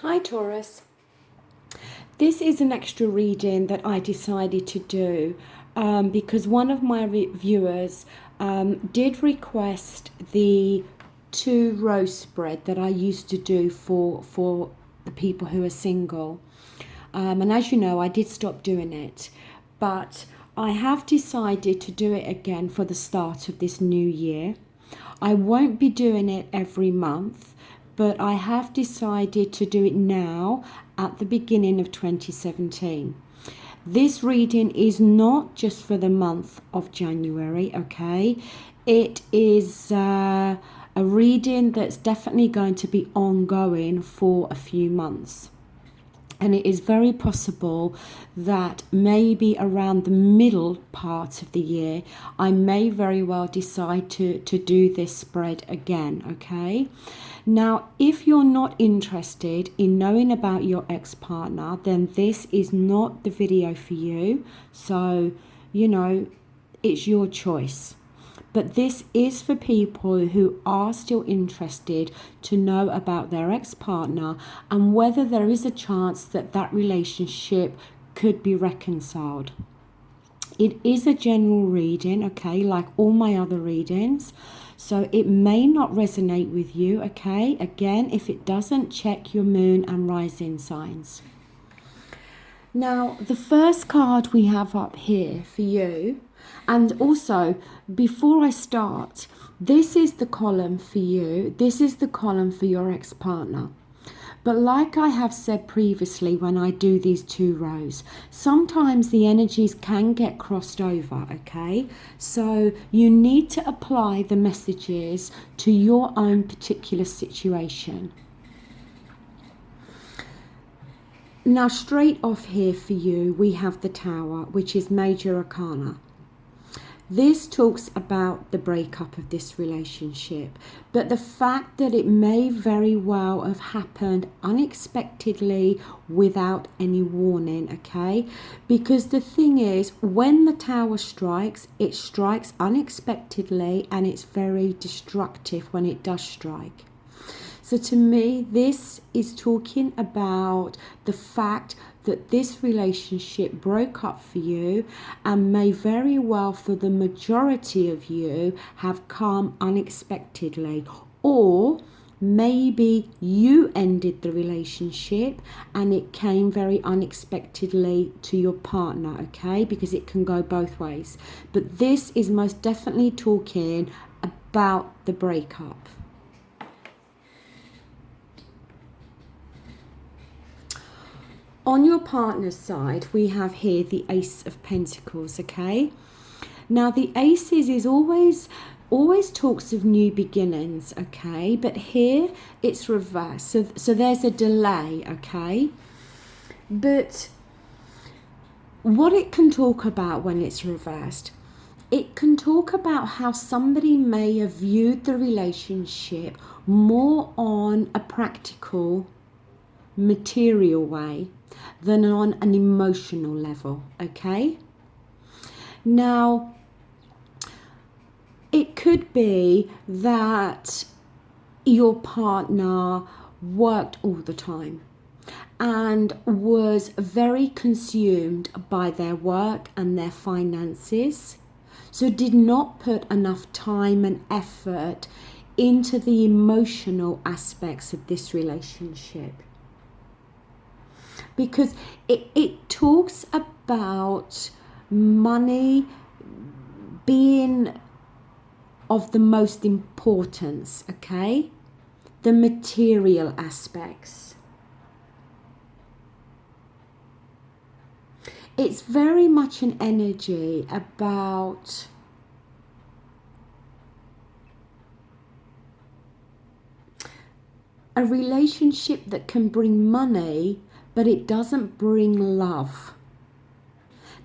Hi Taurus. This is an extra reading that I decided to do because one of my viewers did request the 2-row spread that I used to do for the people who are single. And as you know, I did stop doing it, but I have decided to do it again for the start of this new year. I won't be doing it every month, but I have decided to do it now at the beginning of 2017. This reading is not just for the month of January, okay? It is a reading that's definitely going to be ongoing for a few months. And it is very possible that maybe around the middle part of the year, I may very well decide to do this spread again, okay? Now, if you're not interested in knowing about your ex-partner, then this is not the video for you. So, it's your choice. But this is for people who are still interested to know about their ex-partner and whether there is a chance that that relationship could be reconciled. It is a general reading, okay, like all my other readings. So it may not resonate with you, okay? Again, if it doesn't, check your moon and rising signs. Now, the first card we have up here for you, and also before I start, this is the column for you, this is the column for your ex-partner. But like I have said previously when I do these 2 rows, sometimes the energies can get crossed over, okay? So you need to apply the messages to your own particular situation. Now, straight off here for you, we have the Tower, which is Major Arcana. This talks about the breakup of this relationship, but the fact that it may very well have happened unexpectedly without any warning, okay? Because the thing is, when the Tower strikes, it strikes unexpectedly and it's very destructive when it does strike. So to me, this is talking about the fact that this relationship broke up for you and may very well for the majority of you have come unexpectedly, or maybe you ended the relationship and it came very unexpectedly to your partner, okay? Because it can go both ways. But this is most definitely talking about the breakup. On your partner's side, we have here the Ace of Pentacles, okay? Now, the Aces is always talks of new beginnings, okay? But here, it's reversed. So there's a delay, okay? But what it can talk about when it's reversed, it can talk about how somebody may have viewed the relationship more on a practical, material way than on an emotional level, okay? Now, it could be that your partner worked all the time and was very consumed by their work and their finances, so did not put enough time and effort into the emotional aspects of this relationship. Because it talks about money being of the most importance, okay? The material aspects. It's very much an energy about a relationship that can bring money, but it doesn't bring love.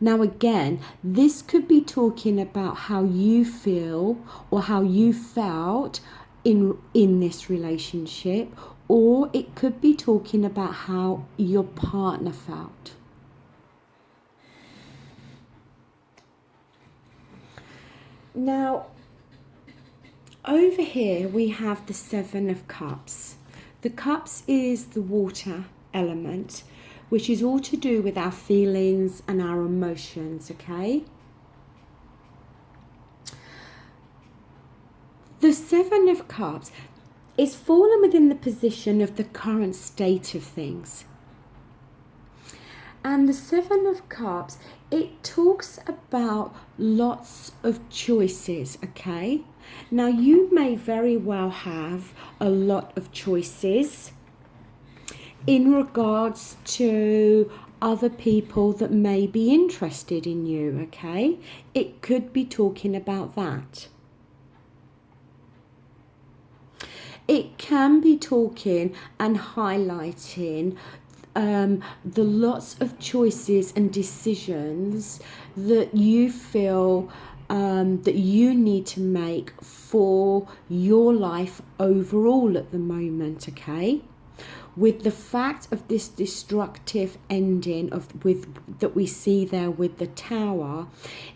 Now again, this could be talking about how you feel or how you felt in this relationship, or it could be talking about how your partner felt. Now, over here we have the 7 of Cups. The cups is the water element, which is all to do with our feelings and our emotions, okay? The Seven of Cups is fallen within the position of the current state of things. And the Seven of Cups, it talks about lots of choices, okay? Now, you may very well have a lot of choices in regards to other people that may be interested in you, okay? It could be talking about that. It can be talking and highlighting the lots of choices and decisions that you feel that you need to make for your life overall at the moment, okay? With the fact of this destructive ending that we see there with the Tower,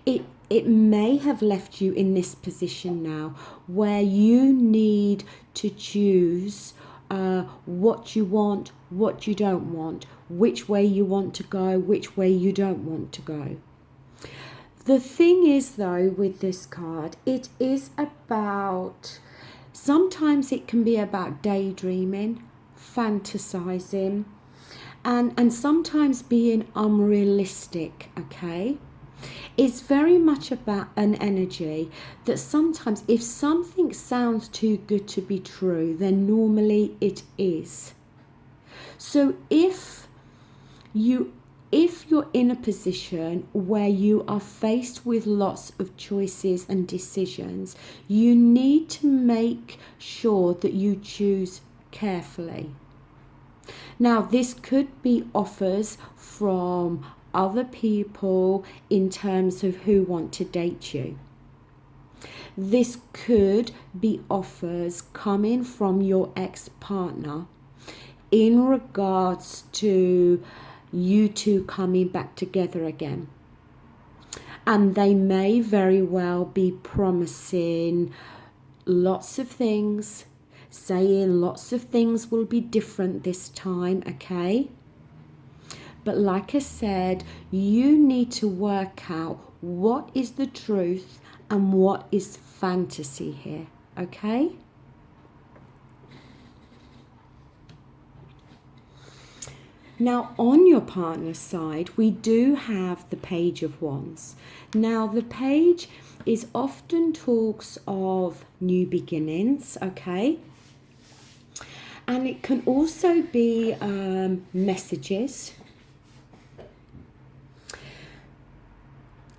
it may have left you in this position now where you need to choose what you want, what you don't want, which way you want to go, which way you don't want to go. The thing is, though, with this card, it is about, sometimes it can be about daydreaming, fantasizing, and sometimes being unrealistic, okay? It's very much about an energy that sometimes if something sounds too good to be true, then normally it is. So if you're in a position where you are faced with lots of choices and decisions, you need to make sure that you choose carefully. Now, this could be offers from other people in terms of who want to date you. This could be offers coming from your ex-partner in regards to you two coming back together again. And they may very well be promising lots of things, saying lots of things will be different this time, okay? But like I said, you need to work out what is the truth and what is fantasy here, okay? Now, on your partner's side, we do have the Page of Wands. Now, the Page is often talks of new beginnings, okay? And it can also be messages.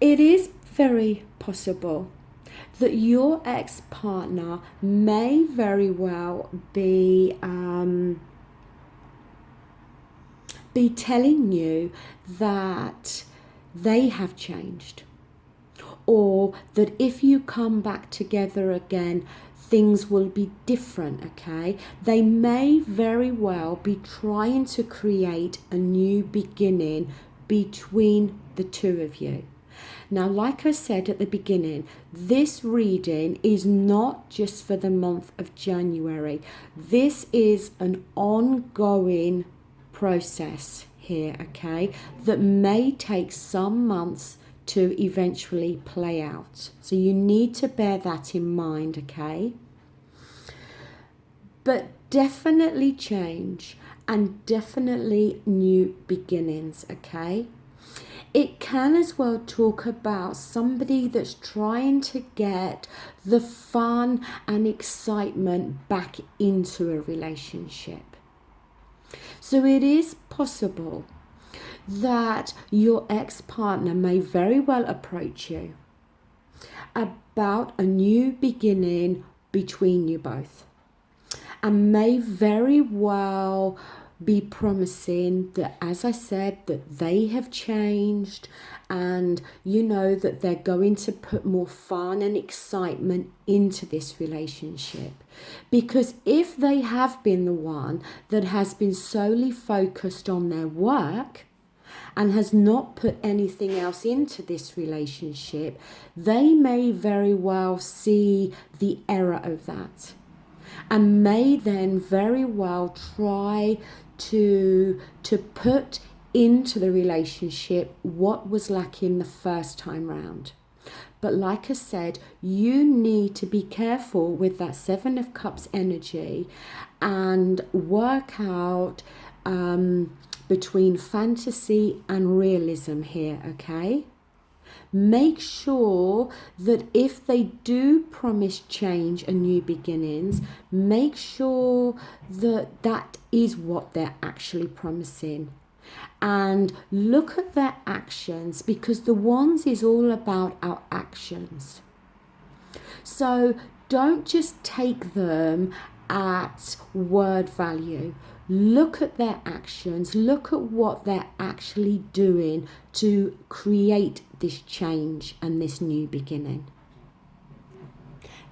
It is very possible that your ex-partner may very well be telling you that they have changed, or that if you come back together again, things will be different, okay? They may very well be trying to create a new beginning between the two of you. Now, like I said at the beginning, this reading is not just for the month of January. This is an ongoing process here, okay, that may take some months to eventually play out. So you need to bear that in mind, okay? But definitely change and definitely new beginnings, okay? It can as well talk about somebody that's trying to get the fun and excitement back into a relationship. So it is possible that your ex-partner may very well approach you about a new beginning between you both, and may very well be promising that, as I said, that they have changed, and you know that they're going to put more fun and excitement into this relationship. Because if they have been the one that has been solely focused on their work and has not put anything else into this relationship, they may very well see the error of that. and may then very well try to put into the relationship what was lacking the first time round. But like I said, you need to be careful with that Seven of Cups energy and work out between fantasy and realism here, okay? Make sure that if they do promise change and new beginnings, make sure that that is what they're actually promising. And look at their actions, because the Wands is all about our actions. So don't just take them at word value. Look at their actions. Look at what they're actually doing to create this change and this new beginning.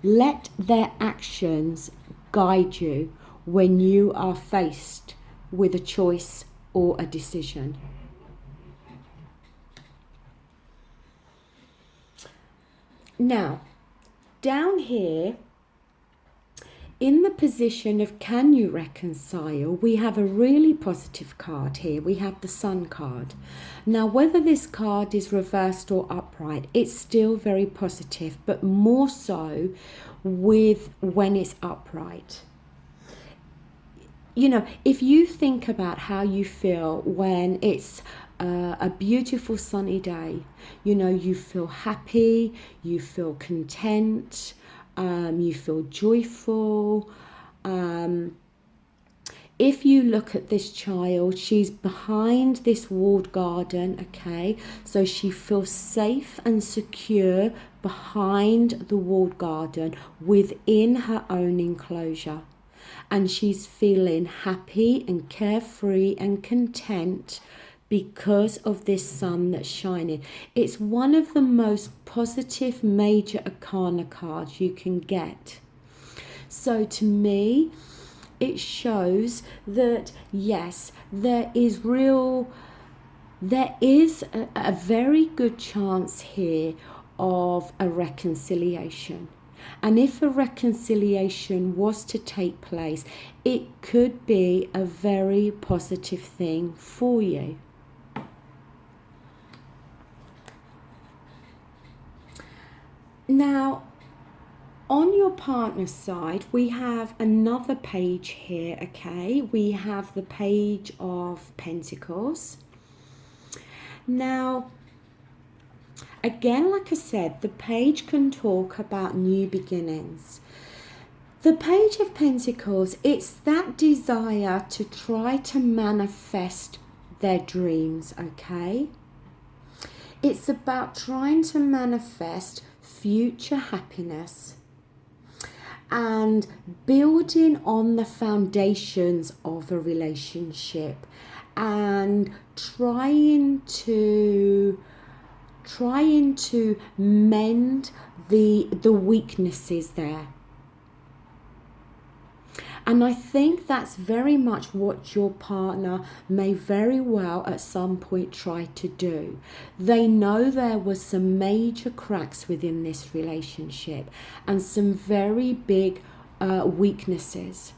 Let their actions guide you when you are faced with a choice or a decision. Now, down here, in the position of can you reconcile, we have a really positive card here. We have the Sun card. Now, whether this card is reversed or upright, it's still very positive, but more so with when it's upright. You know, if you think about how you feel when it's a beautiful sunny day, you know, you feel happy, you feel content, you feel joyful. If you look at this child, she's behind this walled garden, okay? So she feels safe and secure behind the walled garden within her own enclosure. And she's feeling happy and carefree and content because of this sun that's shining. It's one of the most positive major arcana cards you can get. So to me, it shows that yes, there is a very good chance here of a reconciliation. And if a reconciliation was to take place, it could be a very positive thing for you. Now, on your partner's side, we have another page here, okay? We have the Page of Pentacles. Now, again, like I said, the page can talk about new beginnings. The Page of Pentacles, it's that desire to try to manifest their dreams, okay? It's about trying to manifest future happiness and building on the foundations of a relationship and trying to mend the weaknesses there. And I think that's very much what your partner may very well at some point try to do. They know there was some major cracks within this relationship and some very big weaknesses.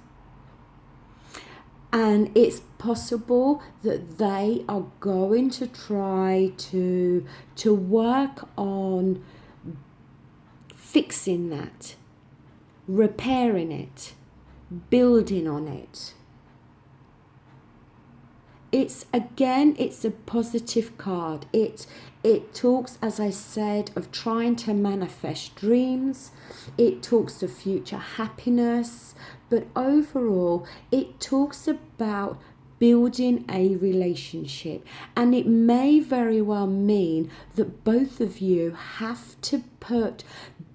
And it's possible that they are going to try to work on fixing that, repairing it, building on it. It's a positive card. It talks, as I said, of trying to manifest dreams. It talks of future happiness, but overall it talks about building a relationship, and it may very well mean that both of you have to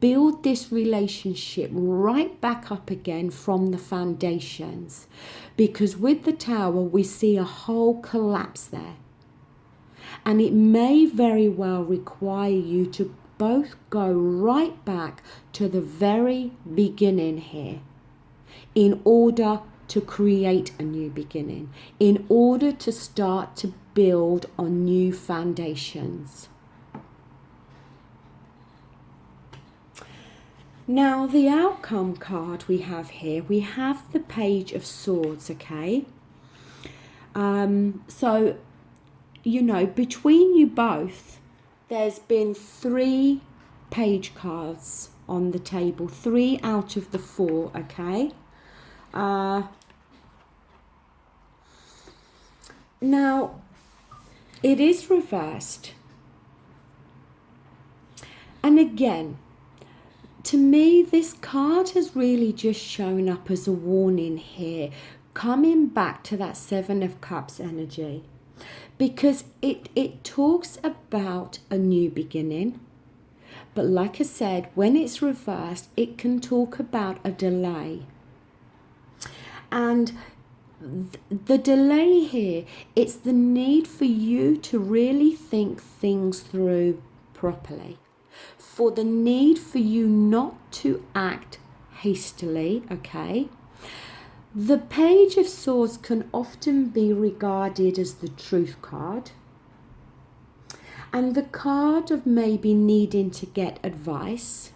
build this relationship right back up again from the foundations, because with the Tower we see a whole collapse there, and it may very well require you to both go right back to the very beginning here in order to create a new beginning, in order to start to build on new foundations. Now, the outcome card we have here, we have the Page of Swords, okay? So, you know, between you both, there's been 3 page cards on the table, 3 out of the 4, okay? Now, it is reversed. And again, to me, this card has really just shown up as a warning here, coming back to that 7 of Cups energy, because it talks about a new beginning. But like I said, when it's reversed, it can talk about a delay. And the delay here, it's the need for you to really think things through properly. For the need for you not to act hastily, okay? The Page of Swords can often be regarded as the truth card, and the card of maybe needing to get advice.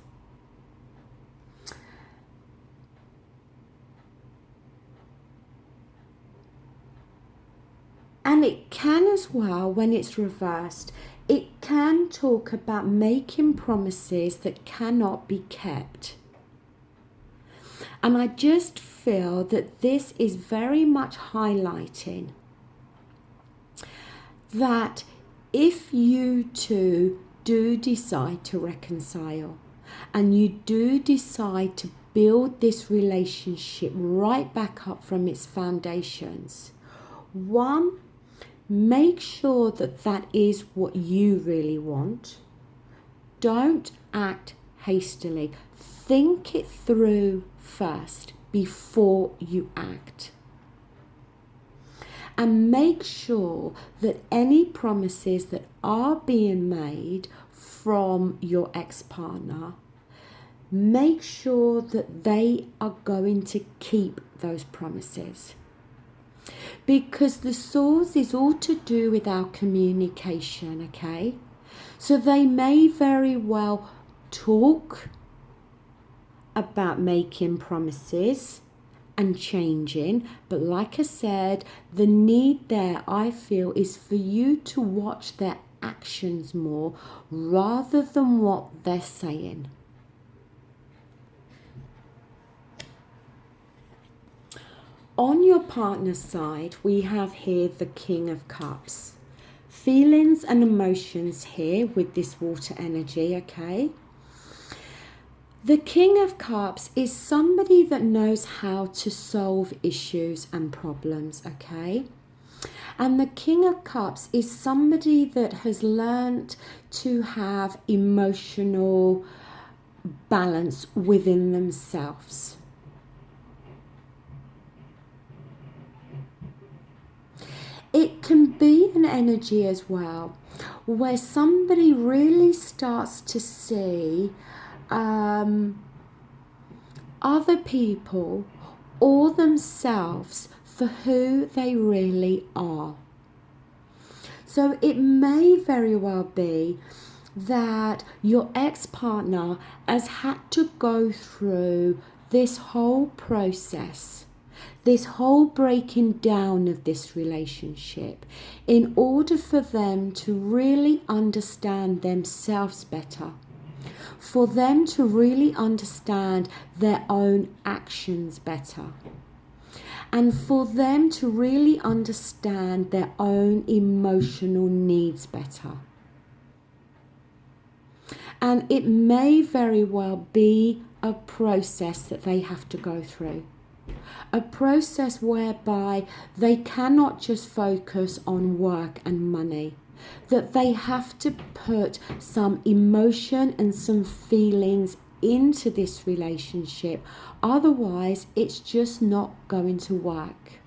And it can as well, when it's reversed, it can talk about making promises that cannot be kept. And I just feel that this is very much highlighting that if you two do decide to reconcile and you do decide to build this relationship right back up from its foundations, 1, make sure that that is what you really want. Don't act hastily. Think it through first before you act. And make sure that any promises that are being made from your ex-partner, make sure that they are going to keep those promises. Because the Swords is all to do with our communication, okay? So they may very well talk about making promises and changing, but like I said, the need there, I feel, is for you to watch their actions more rather than what they're saying. On your partner's side, we have here the King of Cups. Feelings and emotions here with this water energy, okay? The King of Cups is somebody that knows how to solve issues and problems, okay? And the King of Cups is somebody that has learnt to have emotional balance within themselves. It can be an energy as well where somebody really starts to see other people or themselves for who they really are. So it may very well be that your ex-partner has had to go through this whole process, this whole breaking down of this relationship, in order for them to really understand themselves better, for them to really understand their own actions better, and for them to really understand their own emotional needs better. And it may very well be a process that they have to go through. A process whereby they cannot just focus on work and money, that they have to put some emotion and some feelings into this relationship. Otherwise, it's just not going to work.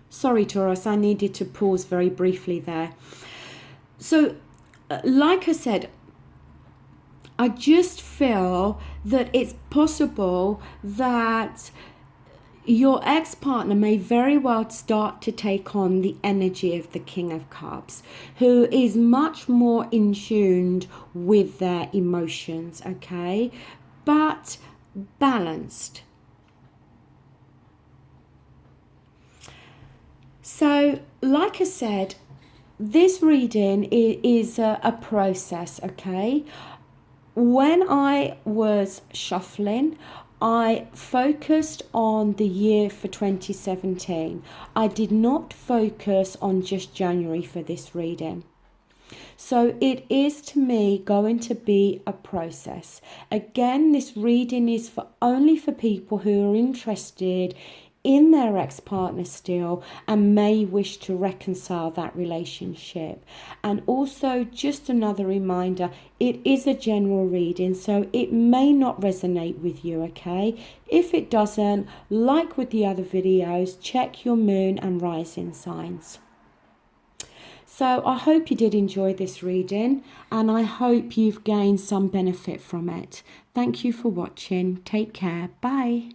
Sorry, Taurus, I needed to pause very briefly there. So, like I said, I just feel that it's possible that your ex-partner may very well start to take on the energy of the King of Cups, who is much more in tune with their emotions, okay, but balanced. So, like I said, this reading is a process, okay? When I was shuffling, I focused on the year for 2017. I did not focus on just January for this reading. So it is to me going to be a process. Again, this reading is for only for people who are interested in their ex-partner still and may wish to reconcile that relationship. And also, just another reminder, it is a general reading, so it may not resonate with you, okay? If it doesn't, like with the other videos, check your moon and rising signs. So I hope you did enjoy this reading, and I hope you've gained some benefit from it. Thank you for watching. Take care. Bye.